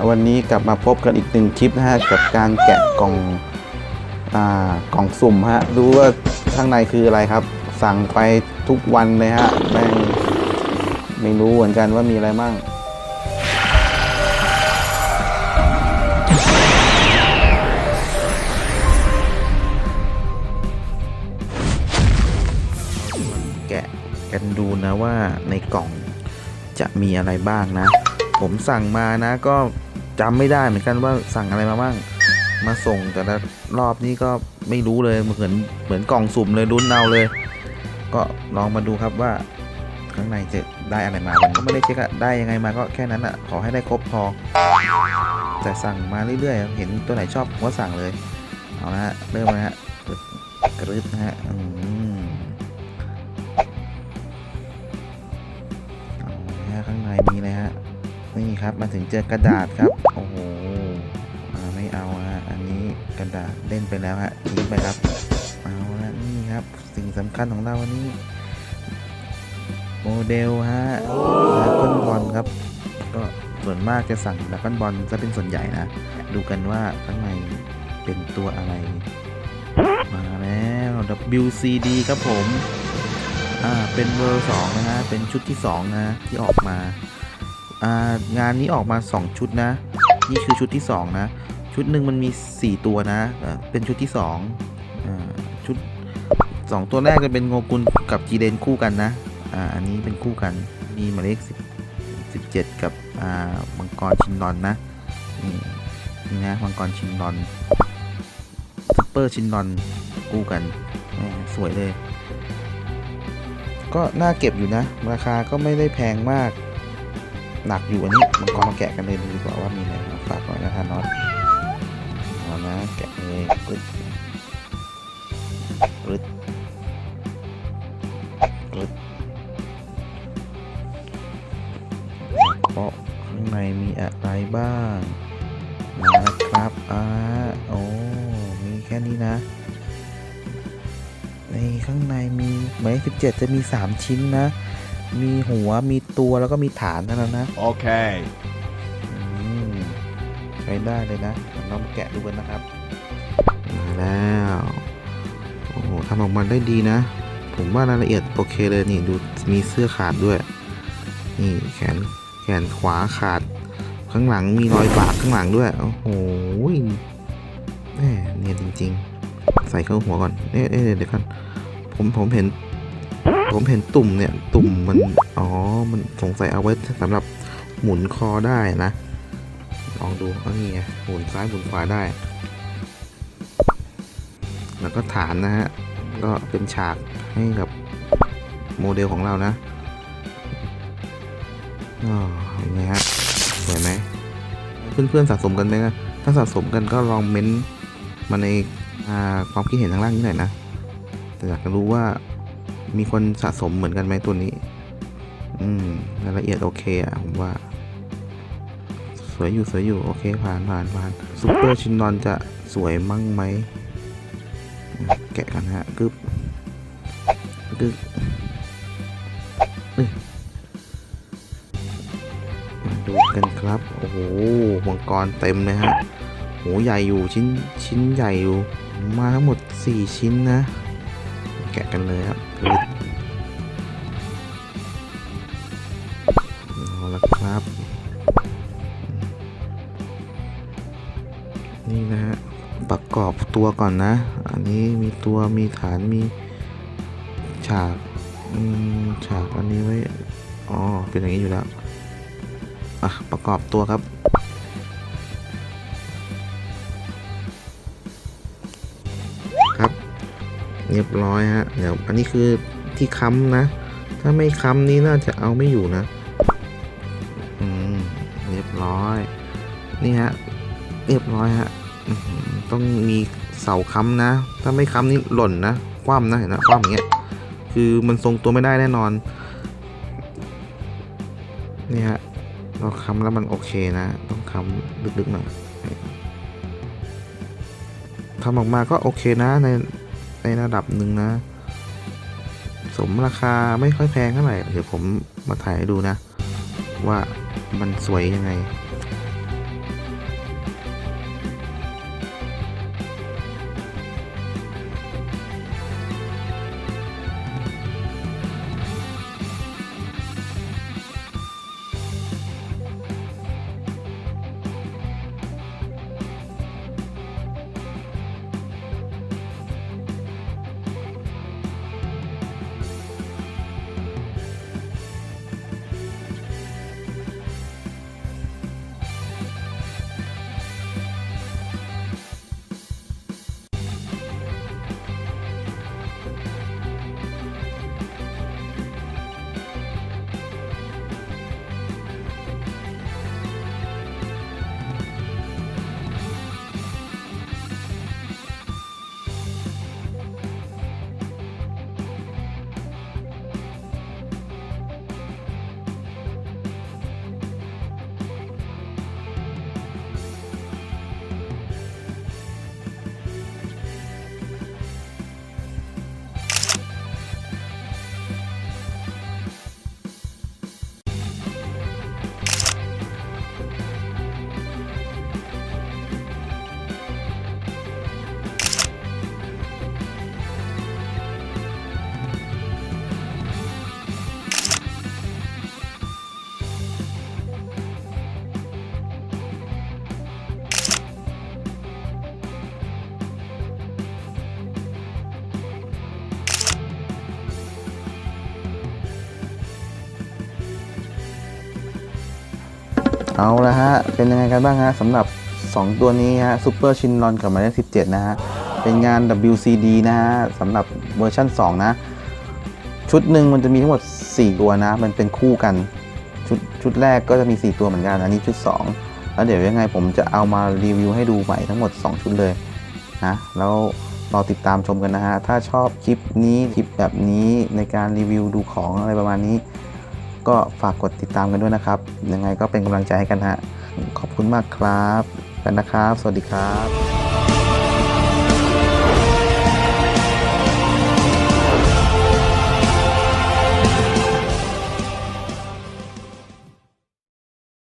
วันนี้กลับมาพบกันอีกหนึ่งคลิปนะฮะกับการแกะกล่องกล่องสุ่มฮะดูว่าข้างในคืออะไรครับสั่งไปทุกวันเลยฮะแม่งไม่รู้เหมือนกันว่ามีอะไรบ้างแกะกันดูนะว่าในกล่องจะมีอะไรบ้างนะผมสั่งมานะก็จำไม่ได้เหมือนกันว่าสั่งอะไรมาบ้างมาส่งแต่ละรอบนี้ก็ไม่รู้เลยเหมือนกล่องสุ่มเลยลุ้นเอาเลยก็ลองมาดูครับว่าข้างในจะได้อะไรมาผมก็ไม่ได้เช็คอะได้ยังไงมาก็แค่นั้นอะขอให้ได้ครบพอแต่สั่งมาเรื่อยๆเห็นตัวไหนชอบผมก็สั่งเลยเอาละฮะเริ่มนะฮะกรึ๊ดนะฮะข้างในมีอะไรฮะนี่ครับมาถึงเจอกระดาษครับโอ้โหไม่เอาฮะอันนี้กระดาษเล่นไปแล้วฮะทิ้งไปครับเอาละนี่ครับสิ่งสำคัญของเราวันนี้โมเดลฮะดราก้อนบอลครับก็ส่วนมากจะสั่งดราก้อนบอลจะเป็นส่วนใหญ่นะดูกันว่าข้างในเป็นตัวอะไรมาแล้ว WCD ครับผมเป็นเวอร์2นะฮะเป็นชุดที่2นะที่ออกมางานนี้ออกมา2ชุดนะนี่คือชุดที่2นะชุดหนึ่งมันมี4ตัวนะเป็นชุดที่2ชุด2ตัวแรกจะเป็นโงกุลกับจีเดนคู่กันนะอันนี้เป็นคู่กันมีหมายเลข17กับมังกรชินรอนนะนี่นะมังกรชินรอนซุปเปอร์ชินรอนคู่กันสวยเลยก็น่าเก็บอยู่นะราคาก็ไม่ได้แพงมากหนักอยู่อันนี้มังกรมาแกะกันเลยดีกว่าว่ามีอะไรฝากก่อนนะท่านน็อตเอานะแกะเลยกรึ๊ดกรึ๊ดกรึ๊ดเพราะข้างในมีอะไรบ้างมาแล้วครับโอ้มีแค่นี้นะในข้างในมีหมายเลข17จะมี3ชิ้นนะมีหัวมีตัวแล้วก็มีฐานนั่นนะโอเคใช้ได้เลยนะลองแกะดูกันนะครับมาแล้วโอ้โหทำออกมาได้ดีนะผมว่ารายละเอียดโอเคเลยนี่ดูมีเสื้อขาดด้วยนี่แขนขวาขาดข้างหลังมีรอยบากข้างหลังด้วยโอ้โหเนี่ยจริงๆใส่เข้าหัวก่อนเดี๋ยวกันผมเห็นตุ่มเนี่ยตุ่มมันมันสงสัยเอาไว้สำหรับหมุนคอได้นะลองดูนี่ไงหมุนซ้ายหมุนขวาได้แล้วก็ฐานนะฮะก็เป็นฉากให้กับโมเดลของเรานะอย่างนี้ฮะสวยไหมเพื่อนๆสะสมกันไหมนะถ้าสะสมกันก็ลองเม้นมาในความคิดเห็นทางล่างนี้หน่อยนะแต่อยากจะรู้ว่ามีคนสะสมเหมือนกันไหมตัวนี้รายละเอียดโอเคผมว่าสวยอยู่โอเคผ่านซุปเปอร์ชินนอนจะสวยมั่งไหมแกะกันฮะกึ๊บมาดูกันครับโอ้โหมังกรเต็มเลยฮะโหใหญ่อยู่ชิ้นใหญ่อยู่มาทั้งหมด4ชิ้นนะแกะกันเลยครับเอาละครับนี่นะฮะประกอบตัวก่อนนะอันนี้มีตัวมีฐานมีฉากอันนี้ไว้เป็นอย่างนี้อยู่แล้วประกอบตัวครับเรียบร้อยฮะเดี๋ยวอันนี้คือที่ค้ำนะถ้าไม่ค้ำนี้น่าจะเอาไม่อยู่นะเรียบร้อยนี่ฮะเรียบร้อยฮะต้องมีเสาค้ำนะถ้าไม่ค้ำนี่หล่นนะคว่ำนะเห็นนะคว่ำอย่างเงี้ยคือมันทรงตัวไม่ได้แน่นอนนี่ฮะเราค้ำแล้วมันโอเคนะต้องค้ำลึกๆหน่อยทำออกมาก็โอเคนะในระดับหนึ่งนะสมราคาไม่ค่อยแพงเท่าไหร่เดี๋ยวผมมาถ่ายให้ดูนะว่ามันสวยยังไง เอาละฮะเป็นยังไงกันบ้างฮะสำหรับ2ตัวนี้ฮะซูเปอร์ชินรอนกับหมายเลข17นะฮะเป็นงาน WCD นะฮะสำหรับเวอร์ชัน2นะชุดหนึ่งมันจะมีทั้งหมด4ตัวนะมันเป็นคู่กันชุดแรกก็จะมี4ตัวเหมือนกันอันนี้ชุด2แล้วเดี๋ยวยังไงผมจะเอามารีวิวให้ดูใหม่ทั้งหมด2ชุดเลยนะแล้วรอติดตามชมกันนะฮะถ้าชอบคลิปนี้คลิปแบบนี้ในการรีวิวดูของอะไรประมาณนี้ก็ฝากกดติดตามกันด้วยนะครับยังไงก็เป็นกำลังใจให้กันฮะขอบคุณมากครับกันนะครับสวัสดีครับ